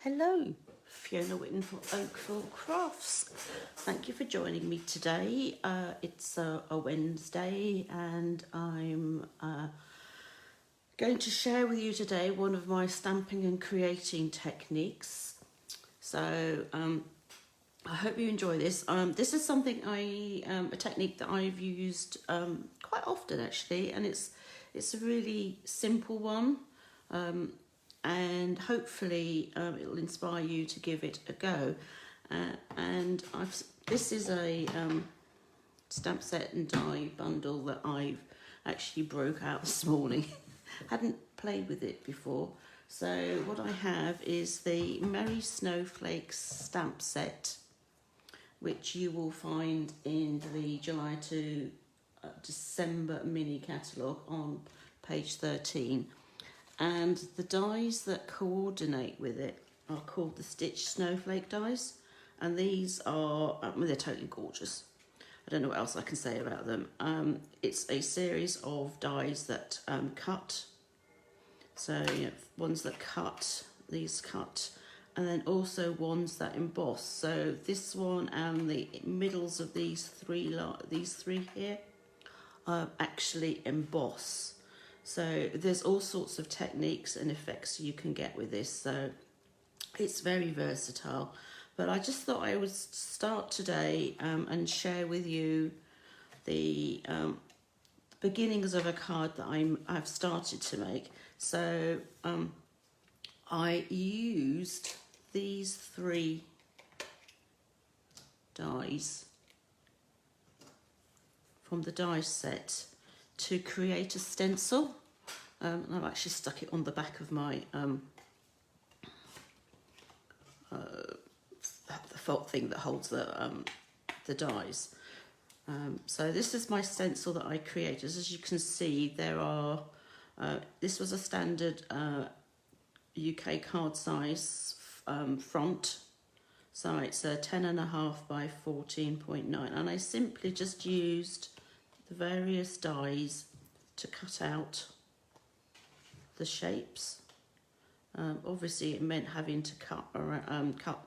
Hello, Fiona Whitten from Oakville Crafts. Thank you for joining me today. It's a Wednesday and I'm going to share with you today one of my stamping and creating techniques. So I hope you enjoy this. This is something a technique that I've used quite often actually, and it's a really simple one. And hopefully it'll inspire you to give it a go. This is a stamp set and die bundle that I've actually broke out this morning. Hadn't played with it before. So what I have is the Merry Snowflakes stamp set, which you will find in the July to December mini catalogue on page 13. And the dies that coordinate with it are called the Stitch Snowflake dies, and these are, they're totally gorgeous. I don't know what else I can say about them. It's a series of dies that cut, so ones that cut, these cut, and then also ones that emboss. So this one and the middles of these three here actually emboss. So there's all sorts of techniques and effects you can get with this, so it's very versatile. But I just thought I would start today and share with you the beginnings of a card that I've started to make. So I used these three dies from the die set to create a stencil, and I've actually stuck it on the back of my the felt thing that holds the dies. So this is my stencil that I created. As you can see, there are this was a standard UK card size front, so it's a 10.5 by 14.9, and I simply just used the various dies to cut out the shapes. Obviously it meant having to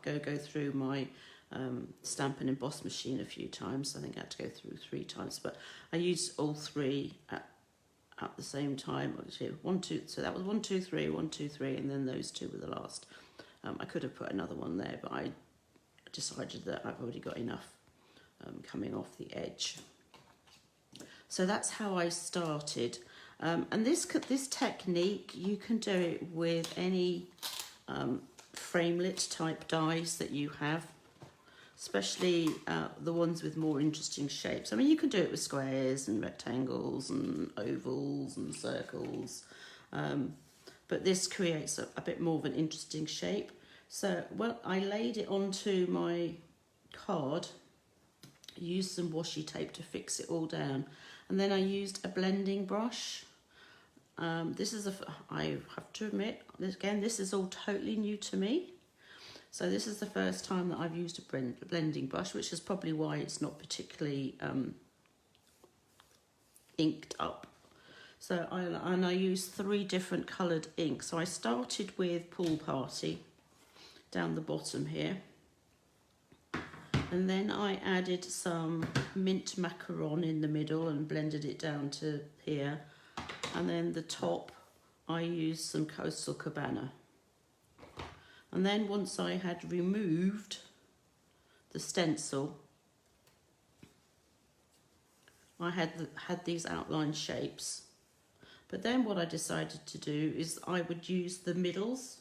go through my Stampin' Emboss machine a few times. I think I had to go through 3 times, but I used all 3 at the same time. Actually, 1, 2, so that was 1, 2, 3, 1, 2, 3, and then those 2 were the last. I could have put another one there, but I decided that I've already got enough coming off the edge. So that's how I started, and this technique, you can do it with any framelit type dies that you have, especially the ones with more interesting shapes. I mean, you can do it with squares and rectangles and ovals and circles, but this creates a bit more of an interesting shape. So, well, I laid it onto my card, used some washi tape to fix it all down, and then I used a blending brush. I have to admit, this is all totally new to me. So this is the first time that I've used a blending brush, which is probably why it's not particularly inked up. So I used 3 different coloured inks. So I started with Pool Party down the bottom here. And then I added some mint macaron in the middle and blended it down to here. And then the top, I used some Coastal Cabana. And then once I had removed the stencil, I had these outline shapes. But then what I decided to do is I would use the middles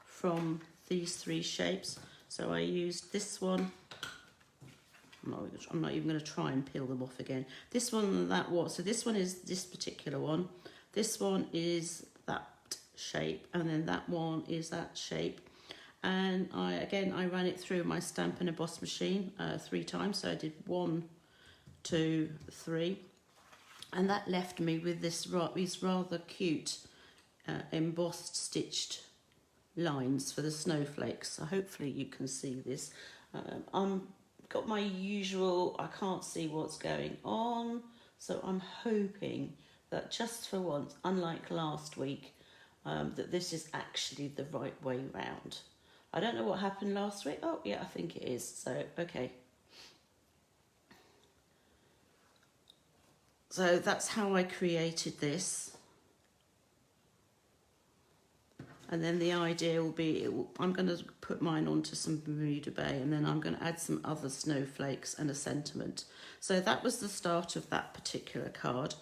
from these 3 shapes. So I used this one. I'm not even going to try and peel them off again. This one and that one. So this one is this particular one. This one is that shape, and then that one is that shape. And I ran it through my Stampin' Emboss machine 3 times. So I did 1, 2, 3, and that left me with these rather cute embossed stitched lines for the snowflakes. So hopefully you can see this. Got my usual, I can't see what's going on, so I'm hoping that just for once, unlike last week, that this is actually the right way round. I don't know what happened last week. Oh yeah, I think it is. So, okay. So that's how I created this. And then the idea will be, I'm going to put mine onto some Bermuda Bay, and then I'm going to add some other snowflakes and a sentiment. So that was the start of that particular card.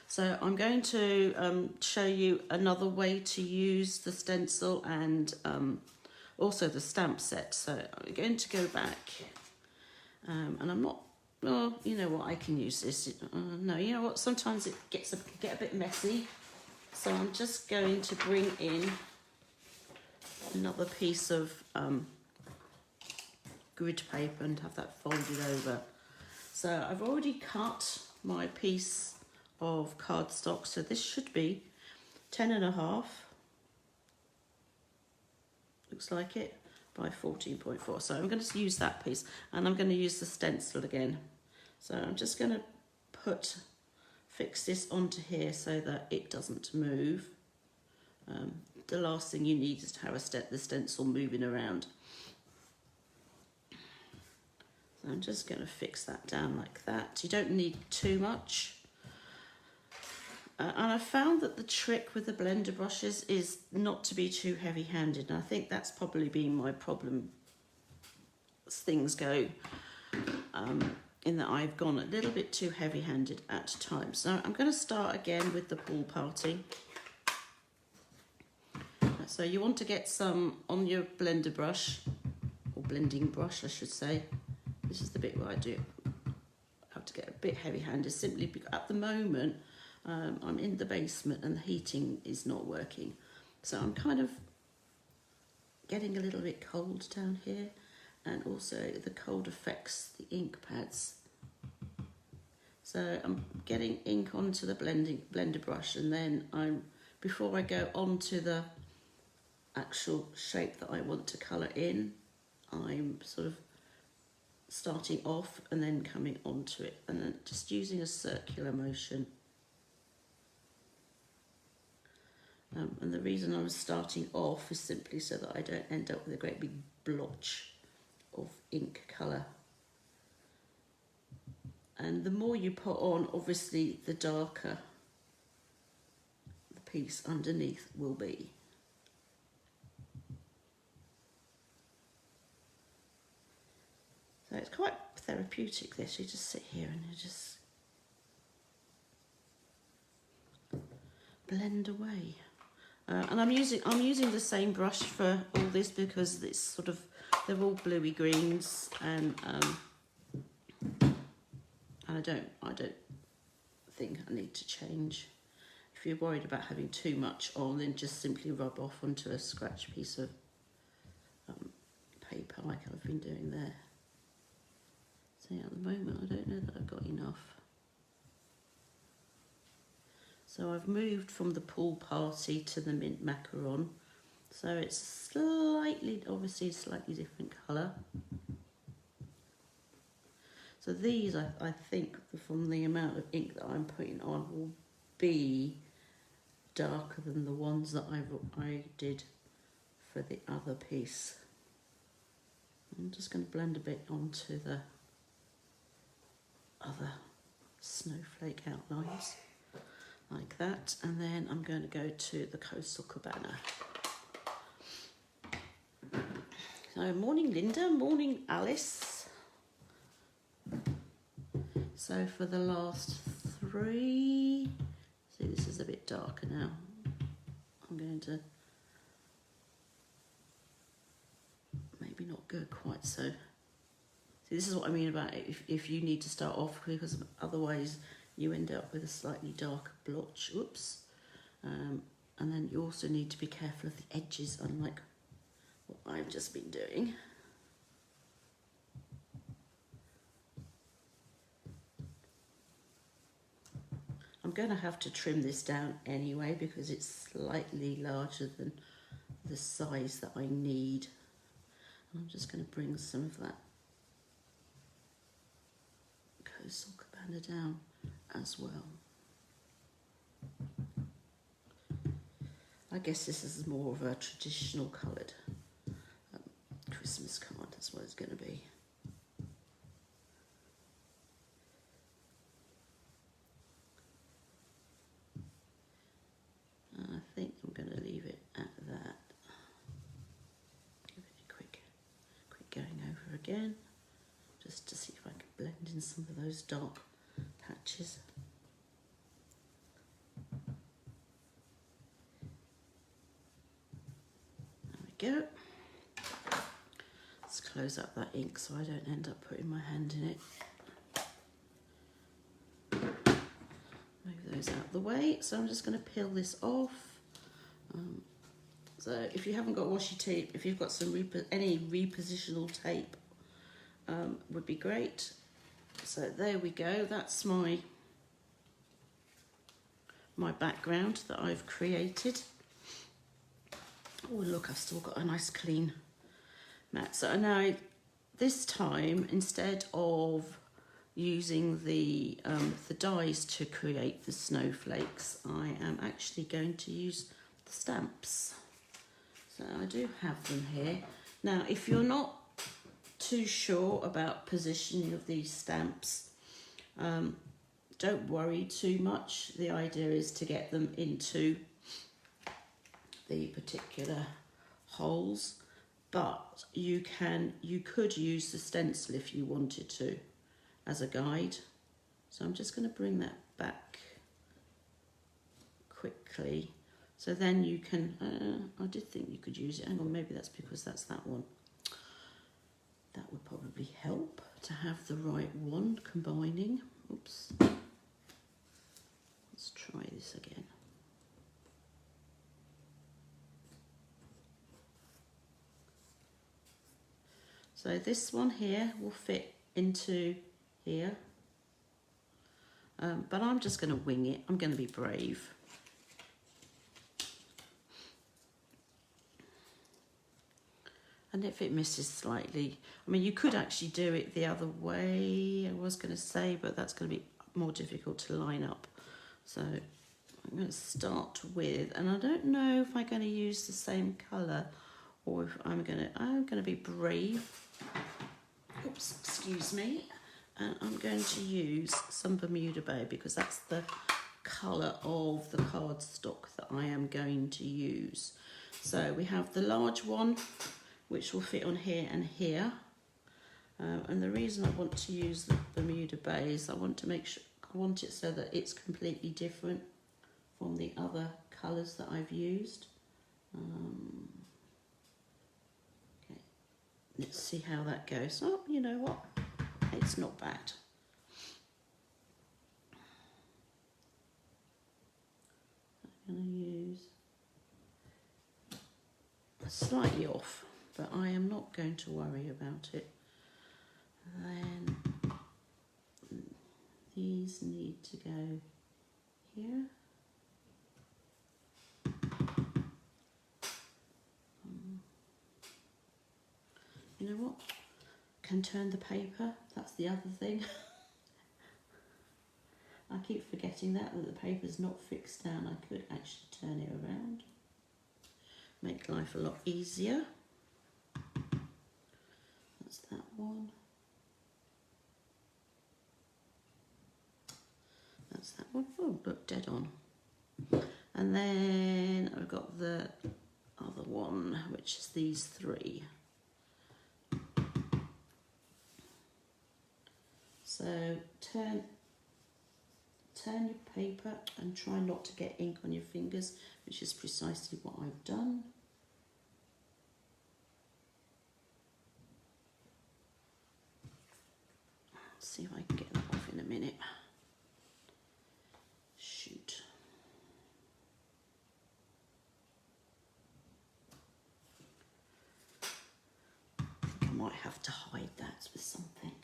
So I'm going to show you another way to use the stencil and also the stamp set. So I'm going to go back, and I'm not, well, you know what, I can use this. No, you know what, sometimes it gets get a bit messy. So I'm just going to bring in another piece of grid paper and have that folded over. So I've already cut my piece of cardstock, so this should be 10.5, looks like it, by 14.4. So I'm going to use that piece, and I'm going to use the stencil again. So I'm just going to fix this onto here so that it doesn't move. The last thing you need is to have the stencil moving around. So I'm just going to fix that down like that. You don't need too much. And I found that the trick with the blender brushes is not to be too heavy-handed, and I think that's probably been my problem as things go, in that I've gone a little bit too heavy-handed at times. So I'm going to start again with the pool party. So you want to get some on your blender brush, or blending brush I should say. This is the bit where I have to get a bit heavy-handed, simply because at the moment I'm in the basement and the heating is not working. So I'm kind of getting a little bit cold down here, and also the cold affects the ink pads. So I'm getting ink onto the blender brush, and then before I go onto the actual shape that I want to colour in, I'm sort of starting off and then coming onto it, and then just using a circular motion. And the reason I was starting off is simply so that I don't end up with a great big blotch of ink colour. And the more you put on, obviously, the darker the piece underneath will be. So it's quite therapeutic, this. You just sit here and you just blend away. And I'm using the same brush for all this because it's sort of, they're all bluey greens, and I don't think I need to change. If you're worried about having too much on, then just simply rub off onto a scratch piece of paper like I've been doing there. So yeah, at the moment I don't know that I've got enough. So I've moved from the pool party to the mint macaron. So it's slightly, obviously a slightly different colour. So these, I think, from the amount of ink that I'm putting on, will be darker than the ones that I did for the other piece. I'm just going to blend a bit onto the other snowflake outlines, like that, and then I'm going to go to the Coastal Cabana. So morning Linda, morning Alice. So for the last three, see, this is a bit darker now. I'm going to maybe not go quite so. See, this is what I mean about if you need to start off, because otherwise you end up with a slightly darker blotch. Oops. And then you also need to be careful of the edges, unlike what I've just been doing. I'm going to have to trim this down anyway because it's slightly larger than the size that I need. I'm just going to bring some of that Coastal Cabana down as well. I guess this is more of a traditional coloured Christmas card. That's what it's going to be. I think I'm going to leave it at that. Give it a quick going over again, just to see if I can blend in some of those dark patches. There we go. Let's close up that ink so I don't end up putting my hand in it. Move those out of the way. So I'm just going to peel this off. So if you haven't got washi tape, if you've got some any repositional tape, would be great. So there we go. That's my background that I've created. Oh look, I've still got a nice clean mat. So now this time, instead of using the dies to create the snowflakes, I am actually going to use the stamps. So I do have them here. Now, if you're not too sure about positioning of these stamps, don't worry too much. The idea is to get them into the particular holes, but you could use the stencil if you wanted to as a guide. So I'm just going to bring that back quickly. So then you can, I did think you could use it. Hang on, maybe that's because that's that one. That would probably help to have the right one combining. Oops. Let's try this again. So this one here will fit into here. But I'm just going to wing it. I'm going to be brave. And if it misses slightly, I mean, you could actually do it the other way, I was going to say, but that's going to be more difficult to line up. So I'm going to start with, and I don't know if I'm going to use the same colour or if I'm going to be brave. Oops, excuse me. And I'm going to use some Bermuda Bay because that's the colour of the cardstock that I am going to use. So we have the large one, which will fit on here and here. And the reason I want to use the Bermuda Bay is I want to make sure, I want it so that it's completely different from the other colours that I've used. Okay, let's see how that goes. Oh, you know what? It's not bad. I'm going to use slightly off, but I am not going to worry about it. Then these need to go here. You know what? Can turn the paper. That's the other thing. I keep forgetting that the paper's not fixed down. I could actually turn it around. Make life a lot easier. That's that one. That's that one. Oh, look, dead on. And then I've got the other one, which is these three. So turn your paper and try not to get ink on your fingers, which is precisely what I've done. Let's see if I can get that off in a minute. Shoot. I think I might have to hide that with something.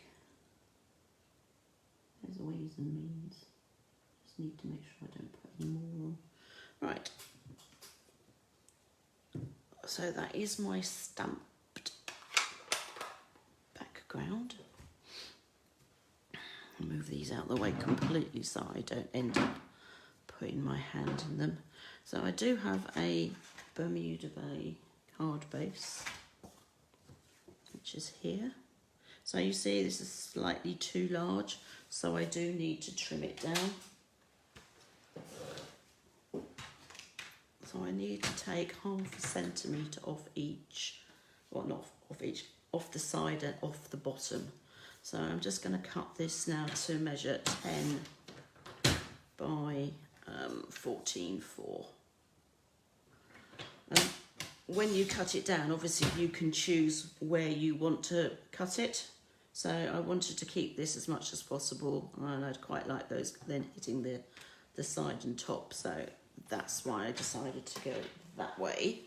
There's ways and means. Just need to make sure I don't put any more on. Right. So that is my stamped background. Move these out of the way completely so I don't end up putting my hand in them. So I do have a Bermuda Bay card base, which is here. So you see this is slightly too large, so I do need to trim it down. So I need to take ½ centimetre off each, well not off each, off the side and off the bottom. So I'm just going to cut this now to measure 10 by 14.4. When you cut it down, obviously you can choose where you want to cut it. So I wanted to keep this as much as possible, and I'd quite like those then hitting the side and top. So that's why I decided to go that way.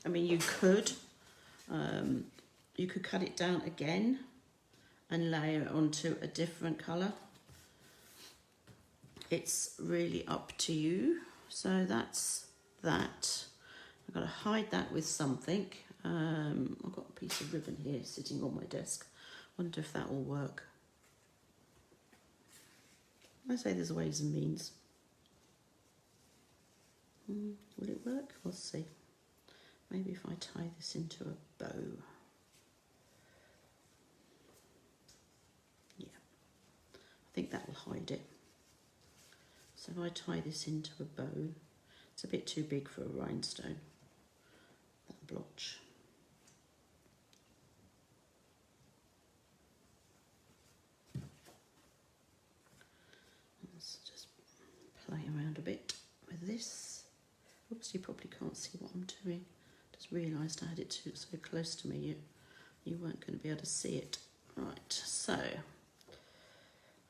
I mean, you could cut it down again and layer it onto a different colour. It's really up to you. So that's that. I've got to hide that with something. I've got a piece of ribbon here sitting on my desk. Wonder if that will work. I say there's ways and means. Will it work? We'll see. Maybe if I tie this into a bow. Yeah, I think that will hide it. So if I tie this into a bow, it's a bit too big for a rhinestone, that blotch. Let's just play around a bit with this. Oops, you probably can't see what I'm doing. Just realised I had it too so close to me, you weren't going to be able to see it. Right, so,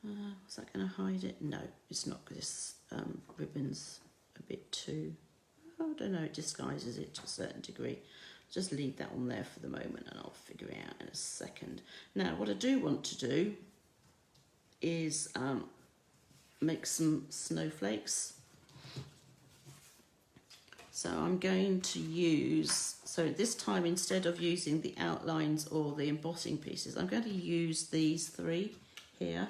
was that going to hide it? No, it's not, because this ribbon's a bit too, I don't know, it disguises it to a certain degree. Just leave that on there for the moment and I'll figure it out in a second. Now, what I do want to do is make some snowflakes. So I'm going to use, so this time instead of using the outlines or the embossing pieces, I'm going to use these three here.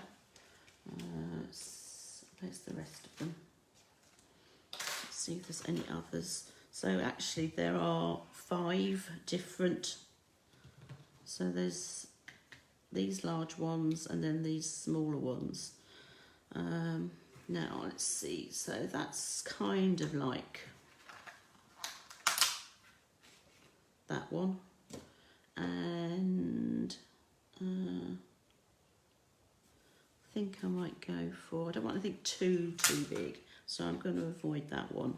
Where's the rest of them? Let's see if there's any others. So actually there are 5 different, so there's these large ones and then these smaller ones. Now let's see, so that's kind of like that one, and I think I might go for, I don't want anything too big, so I'm going to avoid that one.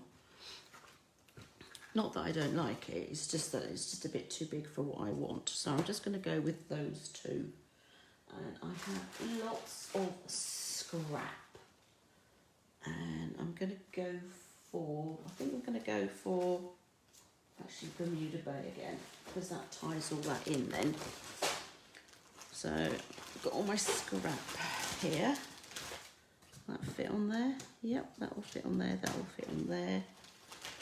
Not that I don't like it, it's just that it's just a bit too big for what I want, so I'm just going to go with those 2. And I have lots of scrap, and I'm going to go for, I think I'm going to go for actually Bermuda Bay again, because that ties all that in then. So I've got all my scrap here. That fit on there? Yep, that will fit on there, that will fit on there.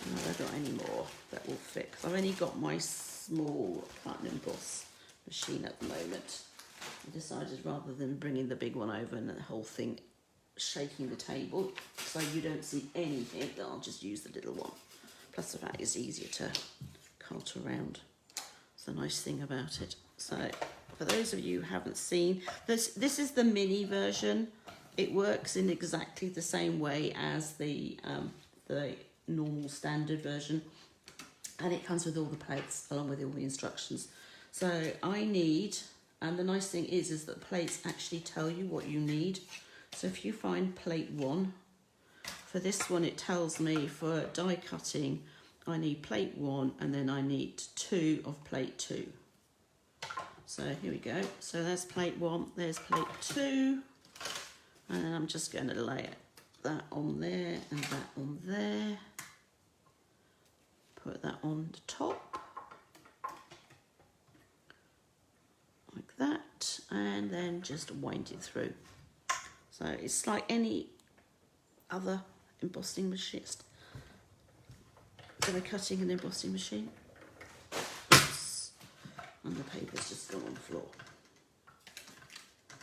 And I haven't got any more that will fit, because I've only got my small cut and emboss machine at the moment. I decided rather than bringing the big one over and the whole thing shaking the table so you don't see anything, that I'll just use the little one. Plus the fact it's easier to cart around. It's a nice thing about it. So for those of you who haven't seen, this is the mini version. It works in exactly the same way as the normal standard version, and it comes with all the plates along with all the instructions. So I need, and the nice thing is that plates actually tell you what you need. So if you find plate 1, for this one it tells me for die cutting I need plate 1 and then I need 2 of plate 2. So here we go. So there's plate 1, there's plate 2, and then I'm just going to lay that on there and that on there. Put that on the top like that, and then just wind it through. So it's like any other embossing machine, cutting and embossing machine. Oops. And the paper's just gone on the floor.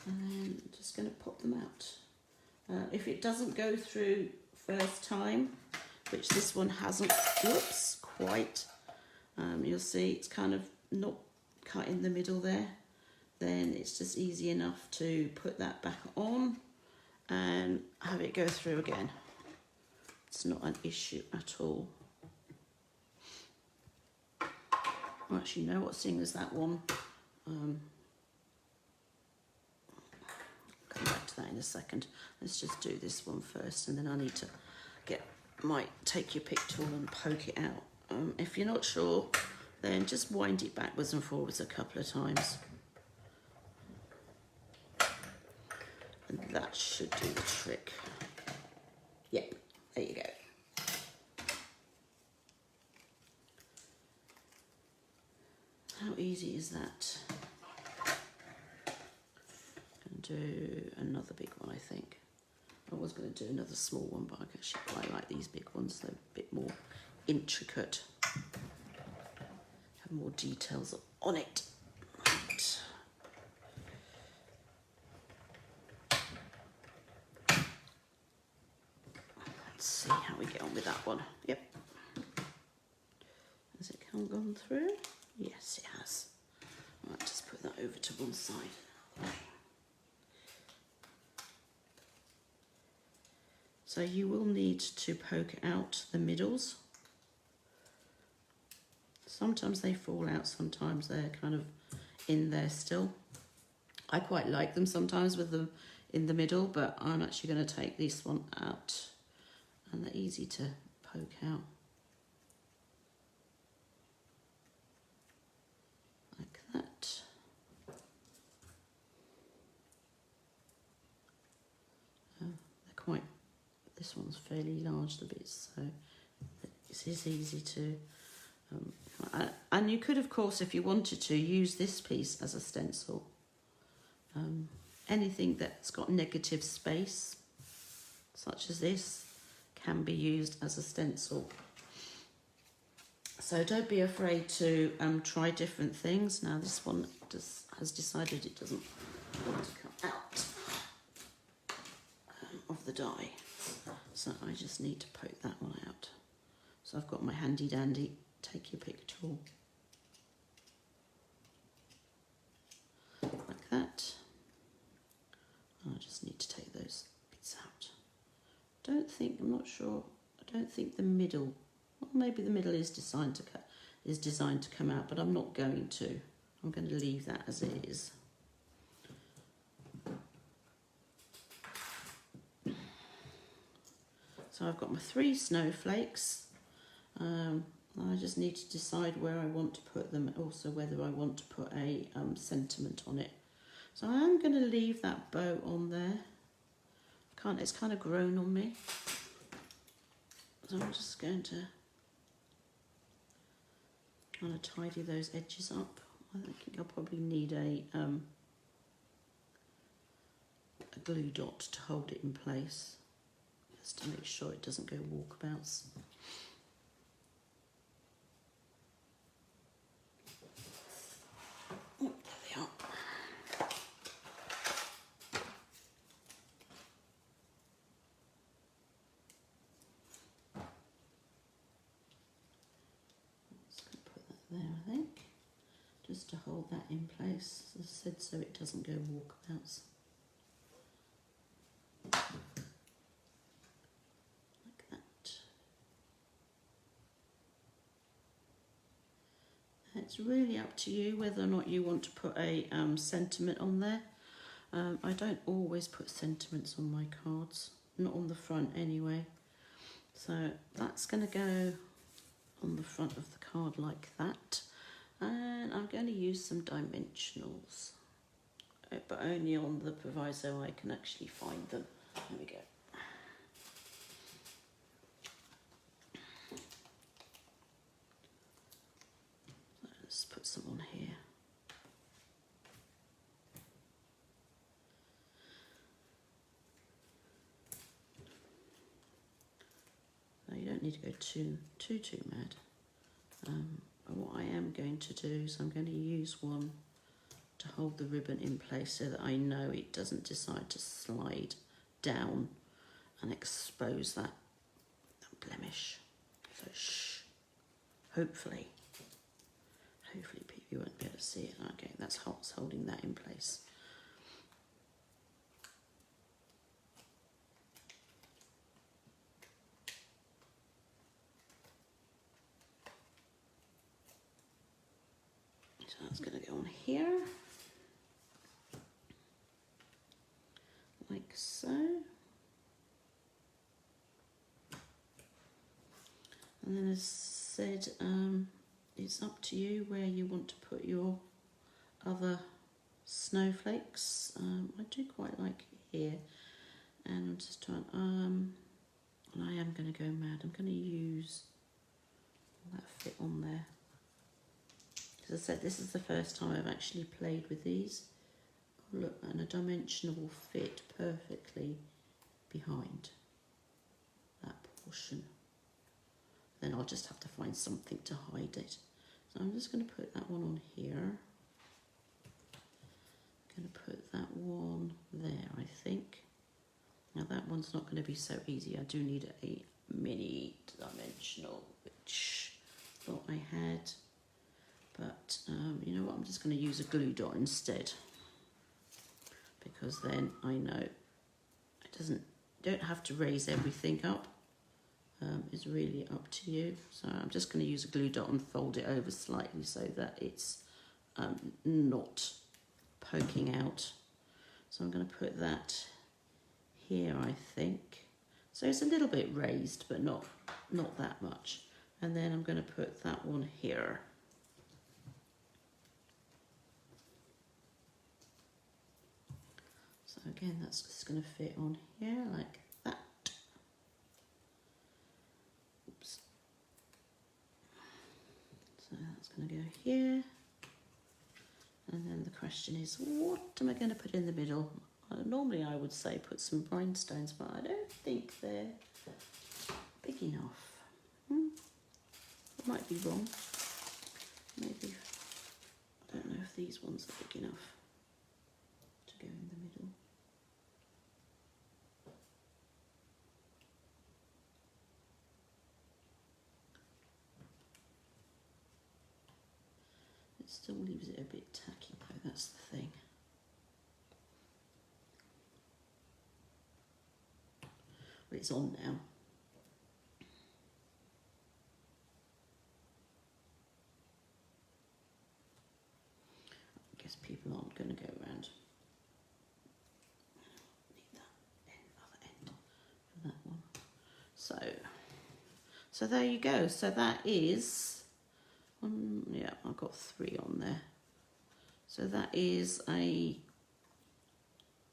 And then I'm just going to pop them out. If it doesn't go through first time, which this one hasn't, whoops, quite. You'll see it's kind of not cut in the middle there. Then it's just easy enough to put that back on and have it go through again. It's not an issue at all. Actually, you know what, seeing as that one, come back to that in a second. Let's just do this one first, and then I need to take your pick tool and poke it out. If you're not sure, then just wind it backwards and forwards a couple of times. And that should do the trick. Yep, there you go. How easy is that? I'm going to do another big one, I think. I was going to do another small one, but I actually quite like these big ones. They're a bit more intricate. Have more details on it. Right. Let's see how we get on with that one. Yep. Has it gone through? Yes, it has. Right, just put that over to one side. So you will need to poke out the middles. Sometimes they fall out, sometimes they're kind of in there still. I quite like them sometimes with them in the middle, but I'm actually going to take this one out. And they're easy to poke out. Like that. They're quite, this one's fairly large, the bits, so it is easy to, and you could, of course, if you wanted to, use this piece as a stencil. Anything that's got negative space, such as this, can be used as a stencil. So don't be afraid to try different things. Now this one has decided it doesn't want to come out of the die. So I just need to poke that one out. So I've got my handy dandy take your pick tool. Like that. And I just need to take those bits out. I'm not sure, I don't think the middle, well, maybe the middle is designed to come out, but I'm not going to. I'm going to leave that as it is. So I've got my 3 snowflakes. I just need to decide where I want to put them, also whether I want to put a sentiment on it. So I am going to leave that bow on there. It's kind of grown on me. So I'm just going to kind of tidy those edges up. I think I'll probably need a glue dot to hold it in place, just to make sure it doesn't go walkabouts. Oh, there they are. There, I think, just to hold that in place, as I said, so it doesn't go walkabouts. Like that. It's really up to you whether or not you want to put a sentiment on there. I don't always put sentiments on my cards, not on the front anyway. So that's going to go on the front of the card like that, and I'm going to use some dimensionals, but only on the proviso I can actually find them. There we go. Let's put some on here. You don't need to go too mad. But what I am going to do is I'm going to use one to hold the ribbon in place so that I know it doesn't decide to slide down and expose that blemish. So shh. Hopefully you won't be able to see it. Okay, that's what's holding that in place. So that's going to go on here, like so. And then as said, it's up to you where you want to put your other snowflakes. I do quite like it here, and I'm just trying, and I am going to go mad. I'm going to use that fit on there. As I said, this is the first time I've actually played with these. Oh, look, and a dimensional will fit perfectly behind that portion. Then I'll just have to find something to hide it. So I'm just going to put that one on here. I'm going to put that one there, I think. Now that one's not going to be so easy. I do need a mini dimensional, which I thought I had. But you know what, I'm just going to use a glue dot instead. Because then I know it don't have to raise everything up. Is really up to you. So I'm just going to use a glue dot and fold it over slightly so that it's not poking out. So I'm going to put that here, I think. So it's a little bit raised, but not that much. And then I'm going to put that one here. So again, that's just going to fit on here like that. Oops. So that's going to go here. And then the question is, what am I going to put in the middle? Normally I would say put some rhinestones, but I don't think they're big enough. I might be wrong. Maybe, I don't know if these ones are big enough to go in the middle. It still leaves it a bit tacky though, that's the thing. But it's on now. I guess people aren't going to go around. Need that other end for that one. So there you go. So that is, yeah, I've got 3 on there. So that is a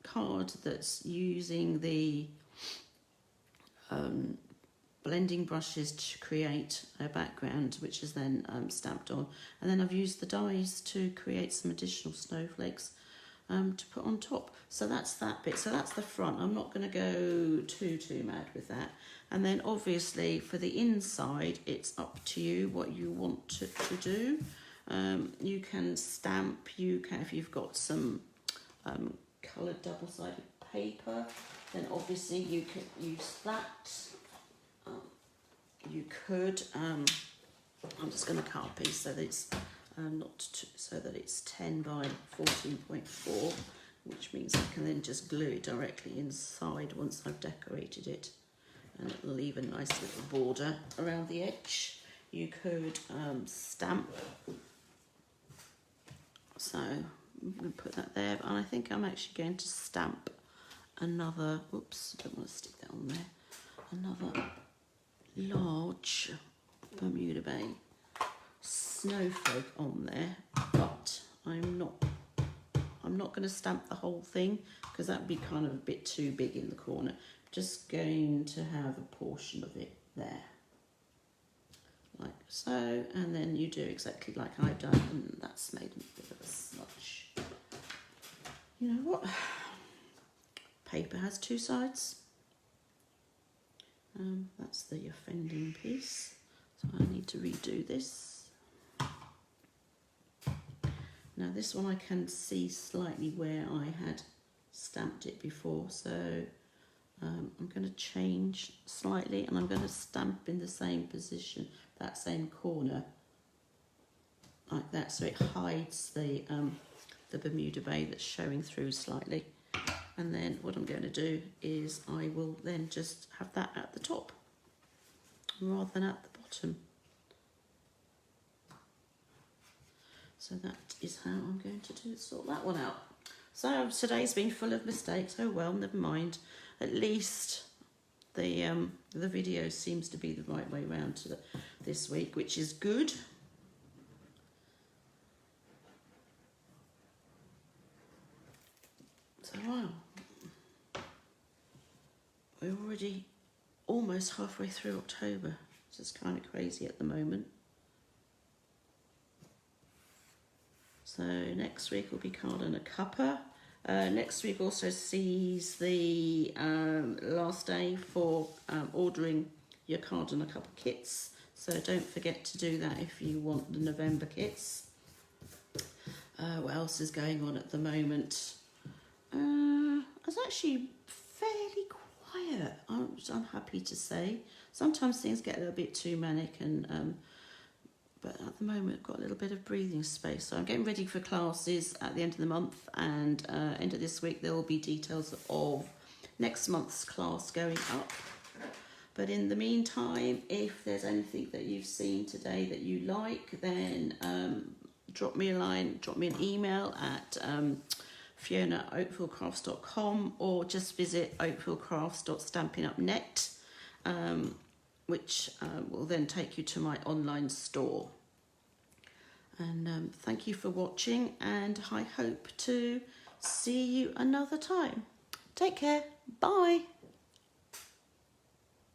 card that's using the blending brushes to create a background, which is then stamped on, and then I've used the dies to create some additional snowflakes to put on top. So that's that bit. So that's the front. I'm not going to go too mad with that. And then obviously for the inside, it's up to you what you want to do. You can stamp. You can, if you've got some coloured double-sided paper, then obviously you can use that. You could. I'm just going to cut a piece so that it's so that it's 10 by 14.4, which means I can then just glue it directly inside once I've decorated it, and it'll leave a nice little border around the edge. You could stamp. So I'm going to put that there, and I think I'm actually going to stamp another. Oops, I don't want to stick that on there. Another large Bermuda Bay snowflake on there, but I'm not going to stamp the whole thing because that would be kind of a bit too big in the corner. Just going to have a portion of it there, like so, and then you do exactly like I've done, and that's made a bit of a smudge. You know what? Paper has 2 sides. That's the offending piece, so I need to redo this. Now this one I can see slightly where I had stamped it before, so I'm going to change slightly, and I'm going to stamp in the same position, that same corner, like that, so it hides the Bermuda Bay that's showing through slightly. And then what I'm going to do is I will then just have that at the top rather than at the bottom. So that is how I'm going to sort that one out. So today's been full of mistakes. Oh well, never mind. At least the video seems to be the right way round to this week, which is good. So wow, we're already almost halfway through October. So it's kind of crazy at the moment. So next week will be card and a cuppa. Next week also sees the last day for ordering your card and a cuppa kits. So don't forget to do that if you want the November kits. What else is going on at the moment? It's actually fairly quiet, I'm happy to say. Sometimes things get a little bit too manic, and but at the moment I've got a little bit of breathing space. So I'm getting ready for classes at the end of the month, and end of this week there will be details of next month's class going up. But in the meantime, if there's anything that you've seen today that you like, then drop me a line, drop me an email at Fiona@oakvillcrafts.com, or just visit oakvillcrafts.stampinupnet, which will then take you to my online store. And thank you for watching, and I hope to see you another time. Take care. Bye.